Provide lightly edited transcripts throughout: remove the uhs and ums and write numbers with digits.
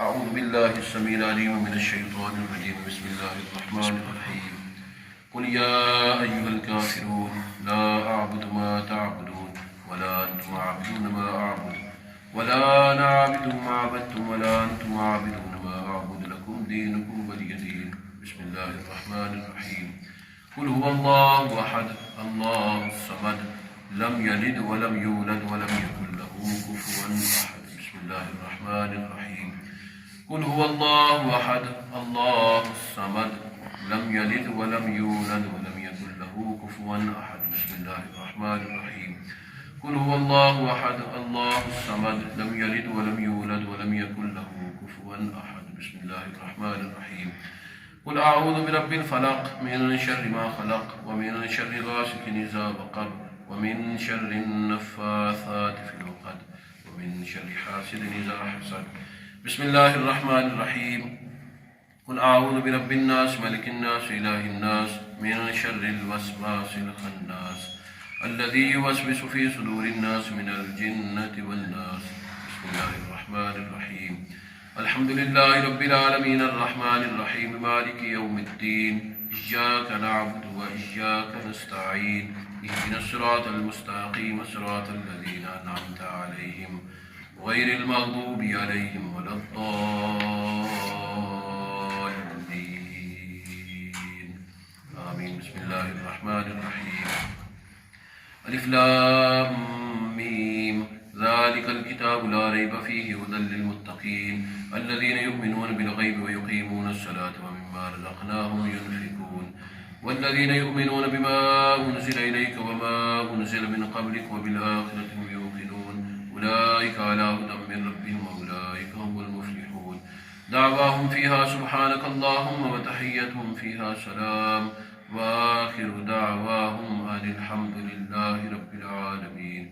أعوذ بالله السميع العليم من الشيطان الرجيم. بسم الله الرحمن الرحيم. قل يا أيها الكافرون لا أعبد ما تعبدون ولا أنتم عابدون ما أعبد ولا أنا عابد ما عبدتم ولا أنتم عابدون ما أعبد لكم دينكم ولي دين. بسم الله الرحمن الرحيم. قل هو الله أحد الله الصمد لم يلد ولم يولد ولم يكن له كفوا أحد. بسم الله الرحمن الرحيم. قل هو الله أحد الله الصمد لم يلد ولم يولد ولم يكن له كفوا أحد. بسم الله الرحمن الرحيم. قل هو الله أحد الله الصمد لم يلد ولم يولد ولم يكن له كفوا أحد. بسم الله الرحمن الرحيم. قل أعوذ برب الفلق من شر ما خلق ومن شر غاسق إذا وقب ومن شر النفاثات في العقد ومن شر حاسد إذا حسد. بسم الله الرحمن الرحيم. قل أعوذ برب الناس ملك الناس إله الناس من شر الوسواس الخناس الذي يوسوس في صدور الناس من الجنة والناس. بسم الله الرحمن الرحيم. الحمد لله رب العالمين الرحمن الرحيم مالك يوم الدين إياك نعبد وإياك نستعين اهدنا الصراط المستقيم صراط الذين أنعمت عليهم غير المغضوب عليهم ولا الضالين آمين. بسم الله الرحمن الرحيم. ألف لام ميم ذلك الكتاب لا ريب فيه هدى للمتقين الذين يؤمنون بالغيب ويقيمون الصلاة ومما رزقناهم ينفقون والذين يؤمنون بما أنزل إليك وما أنزل من قبلك وبالآخرة هم يوقنون أولئك على هدى من ربهم وأولئك هم المفلحون. دعواهم فيها سبحانك اللهم وتحيتهم فيها سلام وآخر دعواهم أن الحمد لله رب العالمين.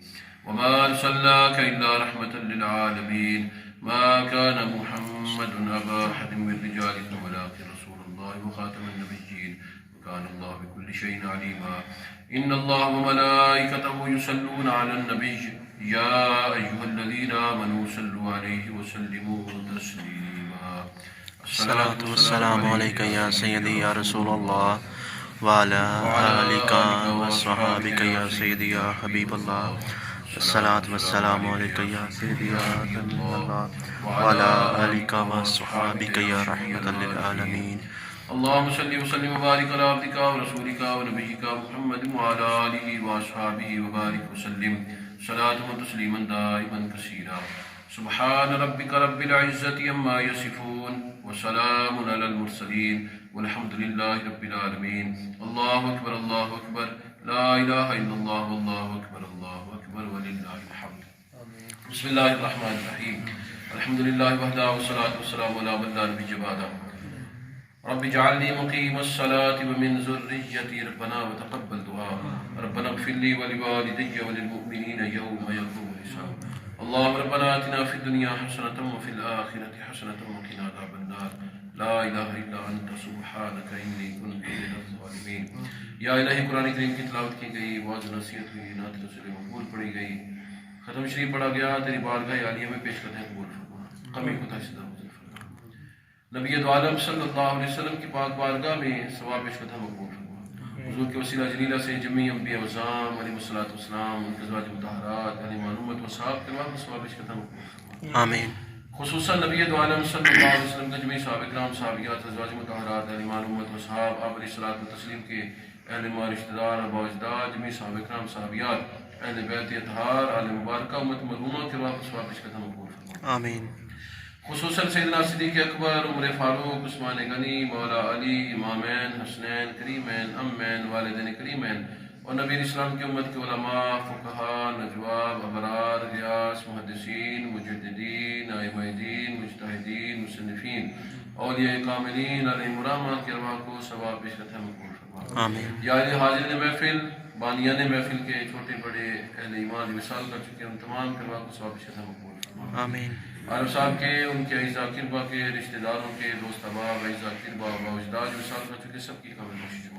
وما أرسلناك إلا رحمة للعالمين. ما كان محمد أبا أحد من رجالكم ولكن رسول الله وخاتم النبيين وكان الله بكل شيء عليما. إن الله وملائكته يصلون على النبي يا أيها الذين آمنوا صلوا عليه وسلموا تسليما. الصلاة والسلام عليك يا سيدي يا رسول الله وعلى آلك وصحابك يا سيدي يا حبيب الله. الصلاة والسلام عليك يا سيدي يا حبيب الله وعلى آلك وصحابك يا رحمة للعالمين. اللهم صل وسلم وبارك على عبدك ورسولك ونبيك محمد وعلى آله وأصحابه وبارك وسلم صلاة وتسليما دائما كثيرا. سبحان ربك رب العزة عما يصفون وسلام على المرسلين والحمد لله رب العالمين. الله أكبر الله أكبر لا إله إلا الله والله أكبر الله أكبر ولله الحمد. بسم الله الرحمن الرحيم. الحمد لله وحده والصلاة والسلام على من لا نبي بعده. رب اجعلني مقيم الصلاة ومن ذريتي ربنا وتقبل دعاء. ربنا اغفر لي ولوالدي وللمؤمنين يوم يقوم الحساب. اللهم ربنا آتنا في الدنيا حسنة وفي الآخرة حسنة وقنا عذاب النار. لا إله إلا أنت سبحانك إني كنت من الظالمين. یا الہی قرآن کریم کی تلاوت کی گئی، واعظ نصیحت ہوئی، نعت رسول مقبول پڑھی گئی، ختم شریف پڑھا گیا، تیری بارگاہ عالیہ میں پیش کرتے ہیں قبول فرما. کمی کوتاہی سے درگزر فرما. نبی دو عالم صلی اللہ علیہ وسلم کی پاک بارگاہ میں ثواب پیش کرتے ہیں مقبول فرما. حضور کے وسیلہ جلیلہ سے جمعی انبیاء وزام علیہ السلام ان کے ازواج مطہرات علیہ معلومت و صحاب کے بعد ثواب پیش کرتے ہیں مقبول فرما. آمین. خصوصاً نبی دو عالم صلی اللہ علیہ وسلم کے جمعی صحابہ کرام صحابیات ازواج مطہرات علیہ معلومت و صحاب آپ علیہ الصلوۃ والتسلیم کے اہل مال رشتہ دار ابا اجداد جمعی صحابہ کرام صحابیات اہل بیت اطہار آل مبارکہ امت مرحومہ کے بعد ثواب پیش کرتے ہیں مقبول فرما. آمین. خصوصاً سیدنا صدیق اکبر، عمر فاروق، عثمان غنی، مولا علی، امامین، حسنین، کریمین، امین، والدین کریمین اور نبی اسلام کی امت کے علماء، فقہا، نجواب، ابرار، غیاث، محدثین، مجددین، ائمہ دین، مجتہدین، مصنفین، اولیاء کاملین علیہ مرامہ کے ارواح کو ثواب پیش کرتے ہیں مقبول فرما. آمین. یا حاضرین محفل، بانیان محفل کے چھوٹے بڑے اہل ایمان وصال کر چکے ان تمام کے ارواح کو ثواب پیش کرتے ہیں مقبول فرما. آمین. عارف صاحب کے، ان کے اعزا قربا کے، رشتہ داروں کے، دوست احباب، اعزا قربا و اجداد وصال کر چکے سب کی کامل بخشش ہو.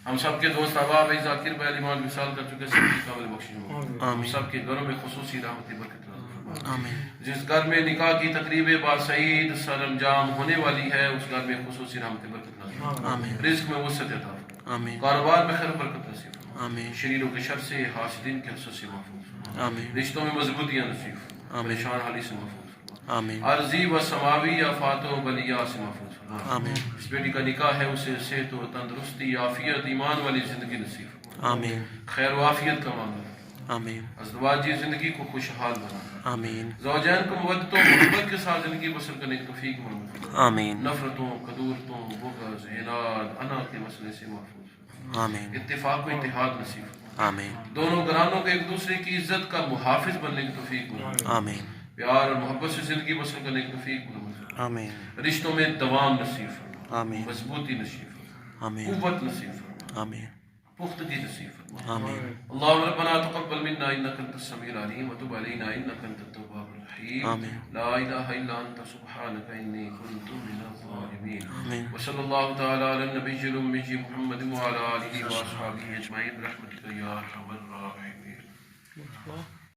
ہم سب کے دوست احباب اعزا قربا ایمان وصال کر چکے سب کی کامل بخشش ہو. ہم سب کے گھروں میں خصوصی رحمت برکت فرما۔ آمین جس گھر میں نکاح کی تقریب باسعید سر انجام ہونے والی ہے اس گھر میں خصوصی رحمت برکت نازل فرما۔ آمین رزق میں وسعت عطا فرما۔ آمین کاروبار میں خیر برکت نصیب فرما۔ آمین شریروں کے شر سے، حاسدین کے حسد سے محفوظ فرما۔ آمین رشتوں میں مضبوطیاں نصیب فرما۔ آمین پریشان حالی سے محفوظ فرما۔ آمین عارضی و سماوی آفات و بلیات سے محفوظ فرما۔ آمین اس بیٹی کا نکاح ہے اسے صحت و تندرستی، عافیت، ایمان والی زندگی نصیب فرما۔ آمین خیر و عافیت کا معاملہ آمین ازدواجی زندگی کو خوشحال بنا۔ آمین زوجین کو مودت و محبت کے ساتھ زندگی بسر کرنے کی توفیق منظور فرما۔ آمین نفرتوں، قدورتوں، بغض، عناد، انا کے مسئلے سے محفوظ فرما۔ آمین اتفاق و اتحاد نصیب فرما۔ آمین دونوں گھرانوں کو ایک دوسرے کی عزت کا محافظ بننے کی توفیق منظور فرما۔ آمین پیار اور محبت سے زندگی بسر کرنے کی توفیق منظور فرما۔ آمین رشتوں میں دوام نصیب فرما۔ آمین مضبوطی نصیب فرما۔ آمین قوت نصیب فرما۔ آمین پختگی نصیب فرما۔ آمین اللهم ربنا تقبل منا انك انت السميع العليم وتب علينا انك انت التواب الرحيم آمين. لا اله الا انت سبحانك اني كنت من الظالمين آمين. وصلى الله تعالى على النبي الأمي محمد وعلى اله واصحابه اجمعين برحمتك يا ارحم الراحمين.